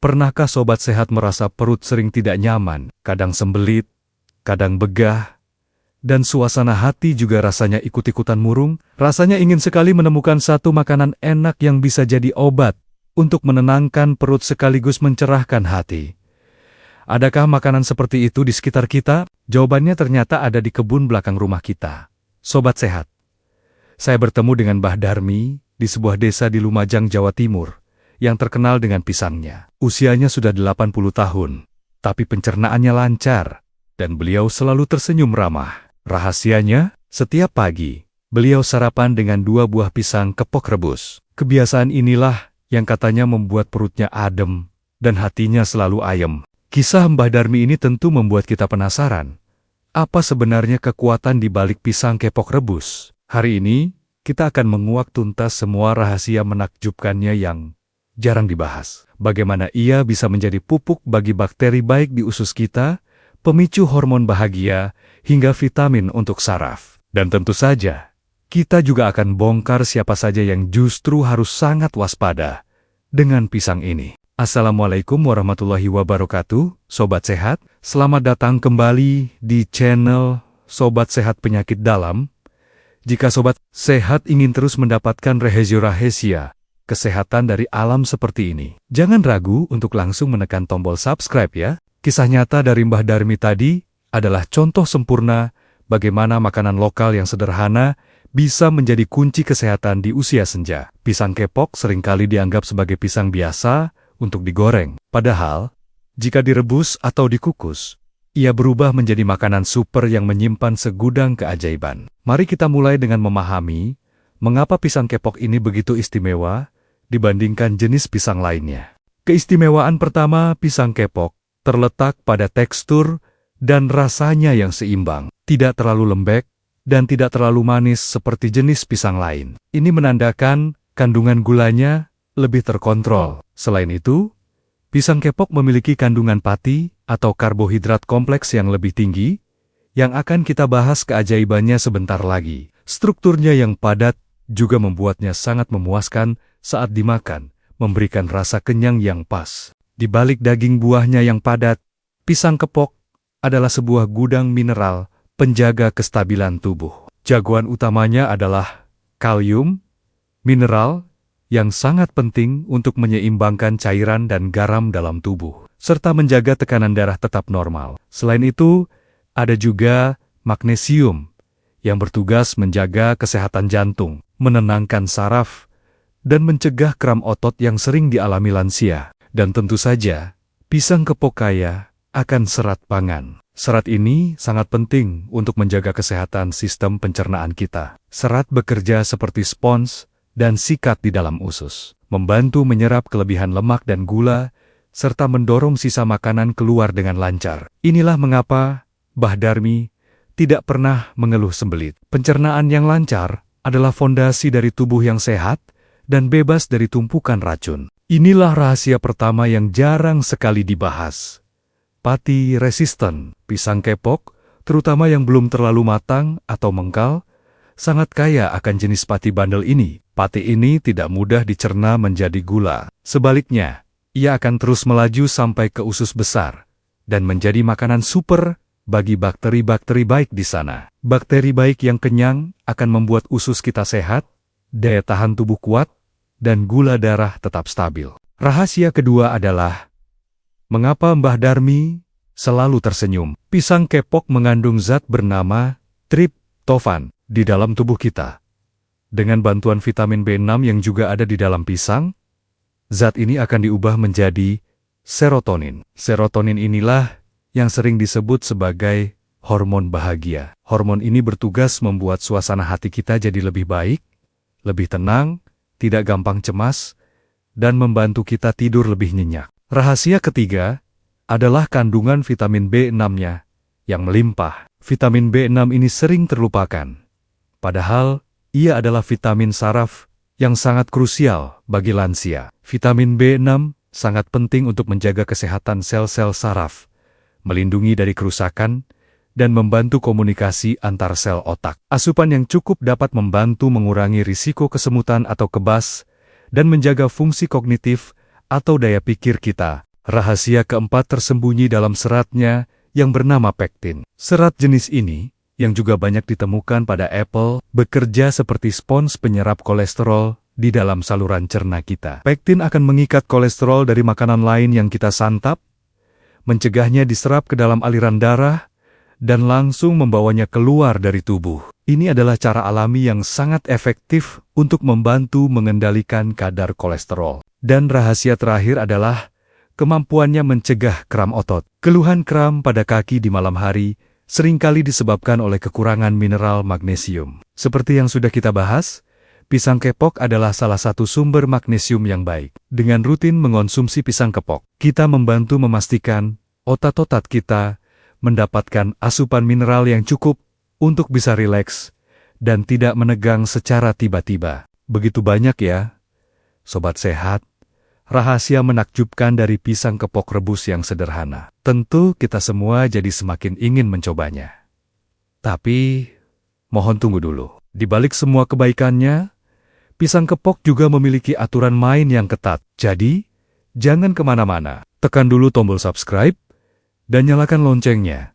Pernahkah sobat sehat merasa perut sering tidak nyaman, kadang sembelit, kadang begah, dan suasana hati juga rasanya ikut-ikutan murung? Rasanya ingin sekali menemukan satu makanan enak yang bisa jadi obat untuk menenangkan perut sekaligus mencerahkan hati. Adakah makanan seperti itu di sekitar kita? Jawabannya ternyata ada di kebun belakang rumah kita. Sobat sehat, saya bertemu dengan Mbah Darmi di sebuah desa di Lumajang, Jawa Timur, yang terkenal dengan pisangnya. Usianya sudah 80 tahun, tapi pencernaannya lancar, dan beliau selalu tersenyum ramah. Rahasianya, setiap pagi, beliau sarapan dengan 2 buah pisang kepok rebus. Kebiasaan inilah yang katanya membuat perutnya adem, dan hatinya selalu ayem. Kisah Mbah Darmi ini tentu membuat kita penasaran. Apa sebenarnya kekuatan di balik pisang kepok rebus? Hari ini, kita akan menguak tuntas semua rahasia menakjubkannya yang jarang dibahas. Bagaimana ia bisa menjadi pupuk bagi bakteri baik di usus kita, pemicu hormon bahagia, hingga vitamin untuk saraf. Dan tentu saja, kita juga akan bongkar siapa saja yang justru harus sangat waspada dengan pisang ini. Assalamualaikum warahmatullahi wabarakatuh, Sobat Sehat. Selamat datang kembali di channel Sobat Sehat Penyakit Dalam. Jika Sobat Sehat ingin terus mendapatkan rahasia-rahasia kesehatan dari alam seperti ini, jangan ragu untuk langsung menekan tombol subscribe ya. Kisah nyata dari Mbah Darmi tadi adalah contoh sempurna bagaimana makanan lokal yang sederhana bisa menjadi kunci kesehatan di usia senja. Pisang kepok seringkali dianggap sebagai pisang biasa untuk digoreng. Padahal, jika direbus atau dikukus, ia berubah menjadi makanan super yang menyimpan segudang keajaiban. Mari kita mulai dengan memahami mengapa pisang kepok ini begitu istimewa dibandingkan jenis pisang lainnya. Keistimewaan pertama pisang kepok terletak pada tekstur dan rasanya yang seimbang, tidak terlalu lembek dan tidak terlalu manis seperti jenis pisang lain. Ini menandakan kandungan gulanya lebih terkontrol. Selain itu, pisang kepok memiliki kandungan pati atau karbohidrat kompleks yang lebih tinggi, yang akan kita bahas keajaibannya sebentar lagi. Strukturnya yang padat juga membuatnya sangat memuaskan saat dimakan, memberikan rasa kenyang yang pas. Di balik daging buahnya yang padat, pisang kepok adalah sebuah gudang mineral penjaga kestabilan tubuh. Jagoan utamanya adalah kalium, mineral yang sangat penting untuk menyeimbangkan cairan dan garam dalam tubuh, serta menjaga tekanan darah tetap normal. Selain itu, ada juga magnesium yang bertugas menjaga kesehatan jantung, menenangkan saraf, dan mencegah kram otot yang sering dialami lansia. Dan tentu saja, pisang kepok kaya akan serat pangan. Serat ini sangat penting untuk menjaga kesehatan sistem pencernaan kita. Serat bekerja seperti spons dan sikat di dalam usus, membantu menyerap kelebihan lemak dan gula, serta mendorong sisa makanan keluar dengan lancar. Inilah mengapa Mbah Darmi tidak pernah mengeluh sembelit. Pencernaan yang lancar adalah fondasi dari tubuh yang sehat dan bebas dari tumpukan racun. Inilah rahasia pertama yang jarang sekali dibahas. Pati resisten. Pisang kepok, terutama yang belum terlalu matang atau mengkal, sangat kaya akan jenis pati bandel ini. Pati ini tidak mudah dicerna menjadi gula. Sebaliknya, ia akan terus melaju sampai ke usus besar dan menjadi makanan super bagi bakteri-bakteri baik di sana. Bakteri baik yang kenyang akan membuat usus kita sehat, daya tahan tubuh kuat, dan gula darah tetap stabil. Rahasia kedua adalah mengapa Mbah Darmi selalu tersenyum. Pisang kepok mengandung zat bernama triptofan di dalam tubuh kita. Dengan bantuan vitamin B6 yang juga ada di dalam pisang, zat ini akan diubah menjadi serotonin. Serotonin inilah yang sering disebut sebagai hormon bahagia. Hormon ini bertugas membuat suasana hati kita jadi lebih baik, lebih tenang, tidak gampang cemas, dan membantu kita tidur lebih nyenyak. Rahasia ketiga adalah kandungan vitamin B6-nya yang melimpah. Vitamin B6 ini sering terlupakan, padahal ia adalah vitamin saraf yang sangat krusial bagi lansia. Vitamin B6 sangat penting untuk menjaga kesehatan sel-sel saraf, melindungi dari kerusakan, dan membantu komunikasi antar sel otak. Asupan yang cukup dapat membantu mengurangi risiko kesemutan atau kebas, dan menjaga fungsi kognitif atau daya pikir kita Rahasia keempat tersembunyi dalam seratnya yang bernama pektin. Serat jenis ini, yang juga banyak ditemukan pada apel, bekerja seperti spons penyerap kolesterol di dalam saluran cerna kita. Pektin akan mengikat kolesterol dari makanan lain yang kita santap, mencegahnya diserap ke dalam aliran darah, dan langsung membawanya keluar dari tubuh. Ini adalah cara alami yang sangat efektif untuk membantu mengendalikan kadar kolesterol. Dan rahasia terakhir adalah kemampuannya mencegah kram otot. Keluhan kram pada kaki di malam hari seringkali disebabkan oleh kekurangan mineral magnesium. Seperti yang sudah kita bahas, pisang kepok adalah salah satu sumber magnesium yang baik. Dengan rutin mengonsumsi pisang kepok, kita membantu memastikan otot-otot kita mendapatkan asupan mineral yang cukup untuk bisa rileks dan tidak menegang secara tiba-tiba. Begitu banyak ya, sobat sehat, rahasia menakjubkan dari pisang kepok rebus yang sederhana. Tentu kita semua jadi semakin ingin mencobanya. Tapi, mohon tunggu dulu. Di balik semua kebaikannya, pisang kepok juga memiliki aturan main yang ketat. Jadi, jangan kemana-mana. Tekan dulu tombol subscribe dan nyalakan loncengnya.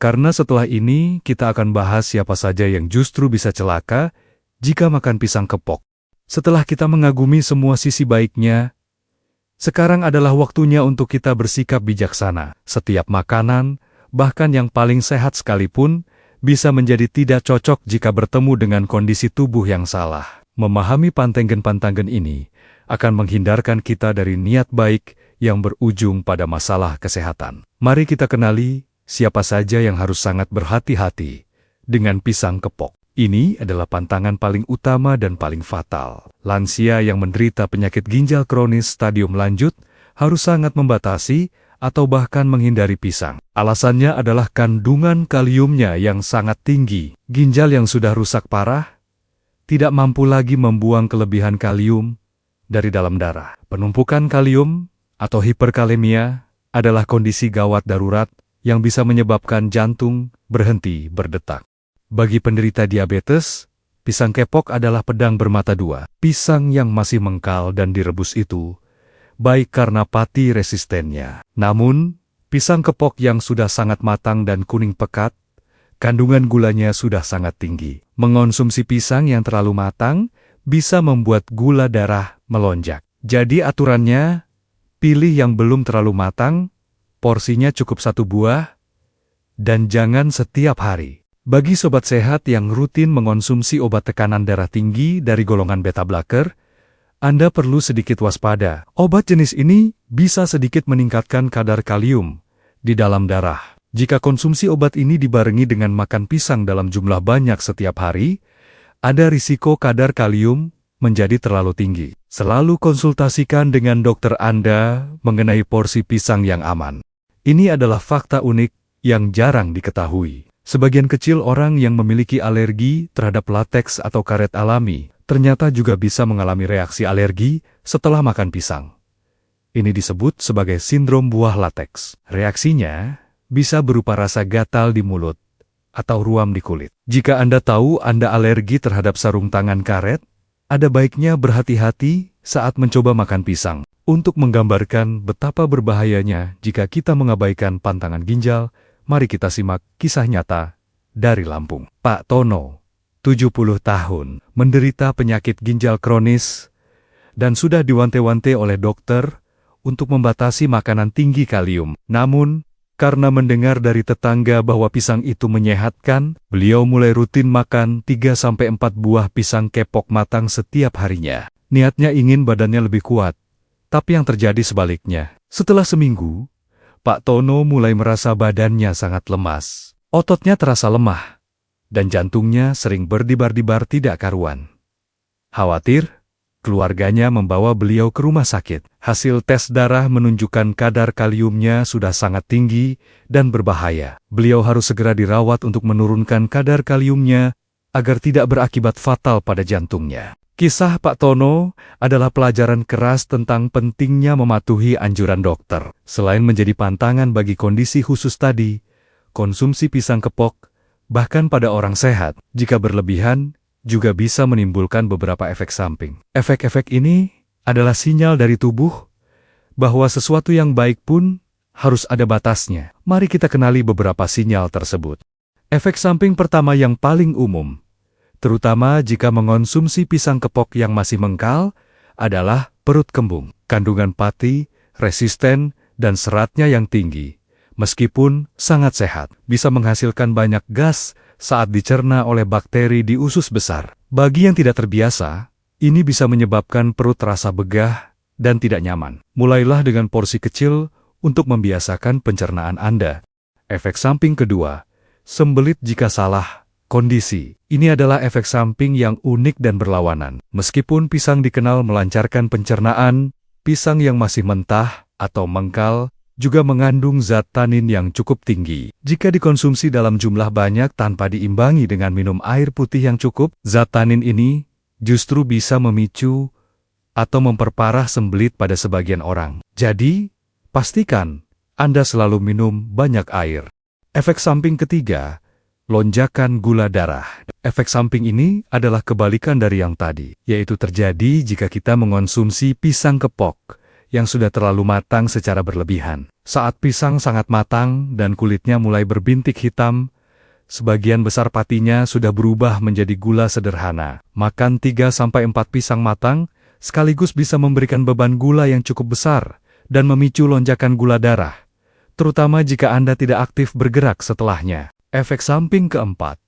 Karena setelah ini kita akan bahas siapa saja yang justru bisa celaka jika makan pisang kepok. Setelah kita mengagumi semua sisi baiknya, sekarang adalah waktunya untuk kita bersikap bijaksana. Setiap makanan, bahkan yang paling sehat sekalipun, bisa menjadi tidak cocok jika bertemu dengan kondisi tubuh yang salah. Memahami pantenggen-pantenggen ini akan menghindarkan kita dari niat baik yang berujung pada masalah kesehatan. Mari kita kenali siapa saja yang harus sangat berhati-hati dengan pisang kepok. Ini adalah pantangan paling utama dan paling fatal. Lansia yang menderita penyakit ginjal kronis stadium lanjut harus sangat membatasi atau bahkan menghindari pisang. Alasannya adalah kandungan kaliumnya yang sangat tinggi. Ginjal yang sudah rusak parah tidak mampu lagi membuang kelebihan kalium dari dalam darah. Penumpukan kalium atau hiperkalemia adalah kondisi gawat darurat yang bisa menyebabkan jantung berhenti berdetak. Bagi penderita diabetes, pisang kepok adalah pedang bermata dua. Pisang yang masih mengkal dan direbus itu baik karena pati resistennya. Namun, pisang kepok yang sudah sangat matang dan kuning pekat, kandungan gulanya sudah sangat tinggi. Mengonsumsi pisang yang terlalu matang bisa membuat gula darah melonjak. Jadi aturannya, pilih yang belum terlalu matang, porsinya cukup 1 buah, dan jangan setiap hari. Bagi sobat sehat yang rutin mengonsumsi obat tekanan darah tinggi dari golongan beta blocker, Anda perlu sedikit waspada. Obat jenis ini bisa sedikit meningkatkan kadar kalium di dalam darah. Jika konsumsi obat ini dibarengi dengan makan pisang dalam jumlah banyak setiap hari, ada risiko kadar kalium menjadi terlalu tinggi. Selalu konsultasikan dengan dokter Anda mengenai porsi pisang yang aman. Ini adalah fakta unik yang jarang diketahui. Sebagian kecil orang yang memiliki alergi terhadap lateks atau karet alami ternyata juga bisa mengalami reaksi alergi setelah makan pisang. Ini disebut sebagai sindrom buah lateks. Reaksinya bisa berupa rasa gatal di mulut atau ruam di kulit. Jika Anda tahu Anda alergi terhadap sarung tangan karet, ada baiknya berhati-hati saat mencoba makan pisang. Untuk menggambarkan betapa berbahayanya jika kita mengabaikan pantangan ginjal, mari kita simak kisah nyata dari Lampung. Pak Tono, 70 tahun, menderita penyakit ginjal kronis dan sudah diwanti-wanti oleh dokter untuk membatasi makanan tinggi kalium. Namun, karena mendengar dari tetangga bahwa pisang itu menyehatkan, beliau mulai rutin makan 3-4 buah pisang kepok matang setiap harinya. Niatnya ingin badannya lebih kuat, tapi yang terjadi sebaliknya. Setelah seminggu, Pak Tono mulai merasa badannya sangat lemas. Ototnya terasa lemah, dan jantungnya sering berdebar-debar tidak karuan. Khawatir, keluarganya membawa beliau ke rumah sakit. Hasil tes darah menunjukkan kadar kaliumnya sudah sangat tinggi dan berbahaya. Beliau harus segera dirawat untuk menurunkan kadar kaliumnya agar tidak berakibat fatal pada jantungnya. Kisah Pak Tono adalah pelajaran keras tentang pentingnya mematuhi anjuran dokter. Selain menjadi pantangan bagi kondisi khusus tadi, konsumsi pisang kepok, bahkan pada orang sehat, jika berlebihan, juga bisa menimbulkan beberapa efek samping. Efek-efek ini adalah sinyal dari tubuh bahwa sesuatu yang baik pun harus ada batasnya. Mari kita kenali beberapa sinyal tersebut. Efek samping pertama yang paling umum, terutama jika mengonsumsi pisang kepok yang masih mengkal, adalah perut kembung. Kandungan pati, resisten, dan seratnya yang tinggi, meskipun sangat sehat, bisa menghasilkan banyak gas saat dicerna oleh bakteri di usus besar. Bagi yang tidak terbiasa, ini bisa menyebabkan perut terasa begah dan tidak nyaman. Mulailah dengan porsi kecil untuk membiasakan pencernaan Anda. Efek samping kedua, sembelit jika salah kondisi. Ini adalah efek samping yang unik dan berlawanan. Meskipun pisang dikenal melancarkan pencernaan, pisang yang masih mentah atau mengkal juga mengandung zat tanin yang cukup tinggi. Jika dikonsumsi dalam jumlah banyak tanpa diimbangi dengan minum air putih yang cukup, zat tanin ini justru bisa memicu atau memperparah sembelit pada sebagian orang. Jadi, pastikan Anda selalu minum banyak air. Efek samping ketiga, lonjakan gula darah. Efek samping ini adalah kebalikan dari yang tadi, yaitu terjadi jika kita mengonsumsi pisang kepok yang sudah terlalu matang secara berlebihan. Saat pisang sangat matang dan kulitnya mulai berbintik hitam, sebagian besar patinya sudah berubah menjadi gula sederhana. Makan 3-4 pisang matang sekaligus bisa memberikan beban gula yang cukup besar dan memicu lonjakan gula darah, terutama jika Anda tidak aktif bergerak setelahnya. Efek samping keempat,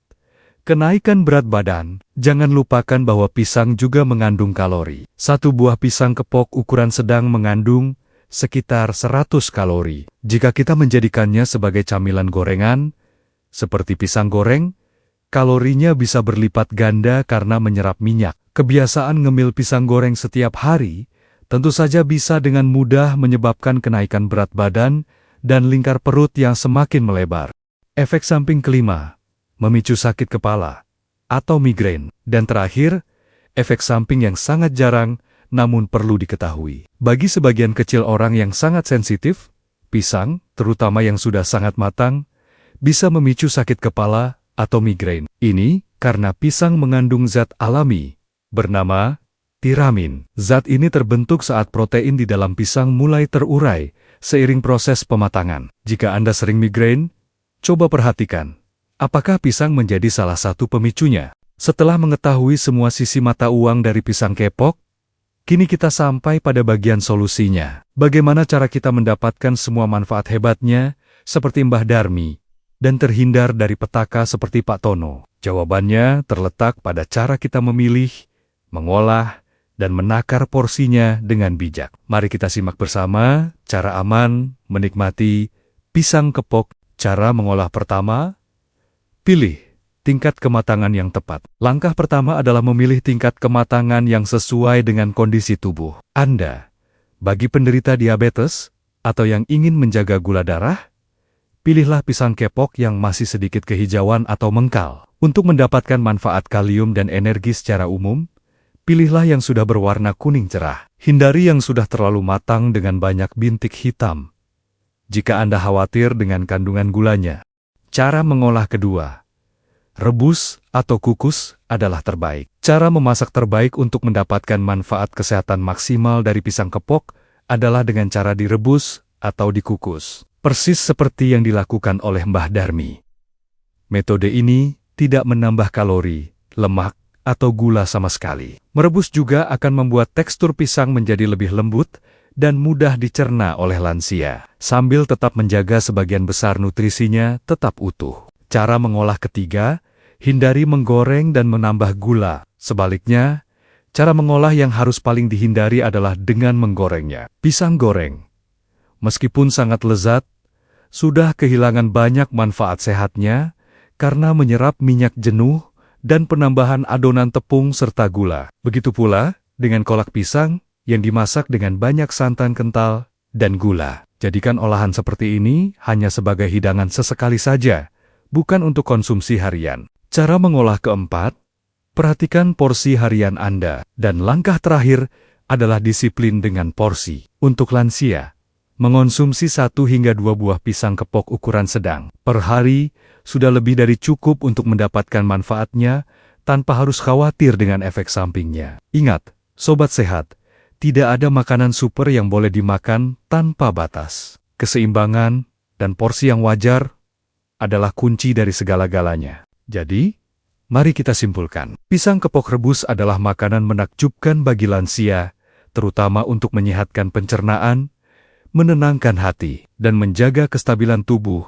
kenaikan berat badan. Jangan lupakan bahwa pisang juga mengandung kalori. Satu buah pisang kepok ukuran sedang mengandung sekitar 100 kalori. Jika kita menjadikannya sebagai camilan gorengan, seperti pisang goreng, kalorinya bisa berlipat ganda karena menyerap minyak. Kebiasaan ngemil pisang goreng setiap hari tentu saja bisa dengan mudah menyebabkan kenaikan berat badan dan lingkar perut yang semakin melebar. Efek samping kelima, memicu sakit kepala atau migrain. Dan terakhir, efek samping yang sangat jarang namun perlu diketahui. Bagi sebagian kecil orang yang sangat sensitif, pisang, terutama yang sudah sangat matang, bisa memicu sakit kepala atau migrain. Ini karena pisang mengandung zat alami bernama tiramin. Zat ini terbentuk saat protein di dalam pisang mulai terurai seiring proses pematangan. Jika Anda sering migrain, coba perhatikan, apakah pisang menjadi salah satu pemicunya? Setelah mengetahui semua sisi mata uang dari pisang kepok, kini kita sampai pada bagian solusinya. Bagaimana cara kita mendapatkan semua manfaat hebatnya, seperti Mbah Darmi, dan terhindar dari petaka seperti Pak Tono? Jawabannya terletak pada cara kita memilih, mengolah, dan menakar porsinya dengan bijak. Mari kita simak bersama cara aman menikmati pisang kepok. Cara mengolah pertama, pilih tingkat kematangan yang tepat. Langkah pertama adalah memilih tingkat kematangan yang sesuai dengan kondisi tubuh Anda. Bagi penderita diabetes atau yang ingin menjaga gula darah, pilihlah pisang kepok yang masih sedikit kehijauan atau mengkal. Untuk mendapatkan manfaat kalium dan energi secara umum, pilihlah yang sudah berwarna kuning cerah. Hindari yang sudah terlalu matang dengan banyak bintik hitam jika Anda khawatir dengan kandungan gulanya. Cara mengolah kedua, rebus atau kukus adalah terbaik. Cara memasak terbaik untuk mendapatkan manfaat kesehatan maksimal dari pisang kepok adalah dengan cara direbus atau dikukus. Persis seperti yang dilakukan oleh Mbah Darmi. Metode ini tidak menambah kalori, lemak, atau gula sama sekali. Merebus juga akan membuat tekstur pisang menjadi lebih lembut dan mudah dicerna oleh lansia, sambil tetap menjaga sebagian besar nutrisinya tetap utuh. Cara mengolah ketiga, hindari menggoreng dan menambah gula. Sebaliknya, cara mengolah yang harus paling dihindari adalah dengan menggorengnya. Pisang goreng, meskipun sangat lezat, sudah kehilangan banyak manfaat sehatnya karena menyerap minyak jenuh dan penambahan adonan tepung serta gula. Begitu pula dengan kolak pisang yang dimasak dengan banyak santan kental dan gula. Jadikan olahan seperti ini hanya sebagai hidangan sesekali saja, bukan untuk konsumsi harian. Cara mengolah keempat, perhatikan porsi harian Anda. Dan langkah terakhir adalah disiplin dengan porsi. Untuk lansia, mengonsumsi 1 hingga 2 buah pisang kepok ukuran sedang per hari sudah lebih dari cukup untuk mendapatkan manfaatnya tanpa harus khawatir dengan efek sampingnya. Ingat, sobat sehat, Tidak ada makanan super yang boleh dimakan tanpa batas. Keseimbangan dan porsi yang wajar adalah kunci dari segala-galanya. Jadi, mari kita simpulkan. Pisang kepok rebus adalah makanan menakjubkan bagi lansia, terutama untuk menyehatkan pencernaan, menenangkan hati, dan menjaga kestabilan tubuh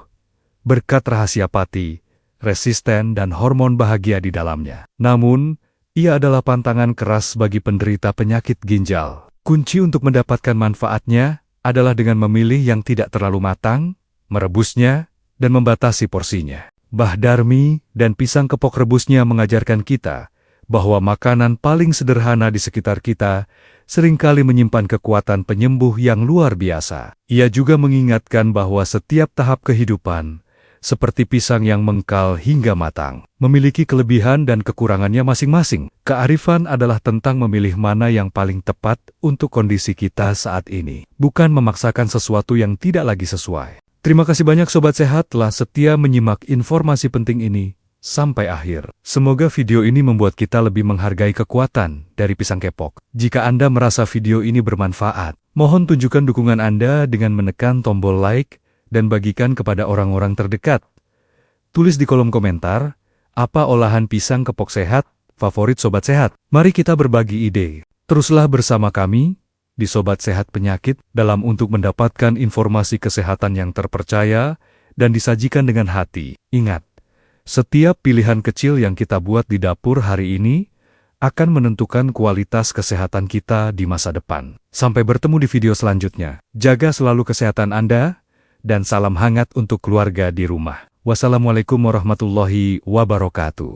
berkat rahasia pati, resisten, dan hormon bahagia di dalamnya. Namun, ia adalah pantangan keras bagi penderita penyakit ginjal. Kunci untuk mendapatkan manfaatnya adalah dengan memilih yang tidak terlalu matang, merebusnya, dan membatasi porsinya. Mbah Darmi dan pisang kepok rebusnya mengajarkan kita bahwa makanan paling sederhana di sekitar kita seringkali menyimpan kekuatan penyembuh yang luar biasa. Ia juga mengingatkan bahwa setiap tahap kehidupan, seperti pisang yang mengkal hingga matang, memiliki kelebihan dan kekurangannya masing-masing. Kearifan adalah tentang memilih mana yang paling tepat untuk kondisi kita saat ini, bukan memaksakan sesuatu yang tidak lagi sesuai. Terima kasih banyak Sobat Sehat telah setia menyimak informasi penting ini sampai akhir. Semoga video ini membuat kita lebih menghargai kekuatan dari pisang kepok. Jika Anda merasa video ini bermanfaat, mohon tunjukkan dukungan Anda dengan menekan tombol like dan bagikan kepada orang-orang terdekat. Tulis di kolom komentar, apa olahan pisang kepok sehat favorit Sobat Sehat? Mari kita berbagi ide. Teruslah bersama kami di Sobat Sehat Penyakit dalam untuk mendapatkan informasi kesehatan yang terpercaya dan disajikan dengan hati. Ingat, setiap pilihan kecil yang kita buat di dapur hari ini akan menentukan kualitas kesehatan kita di masa depan. Sampai bertemu di video selanjutnya. Jaga selalu kesehatan Anda, dan salam hangat untuk keluarga di rumah. Wassalamualaikum warahmatullahi wabarakatuh.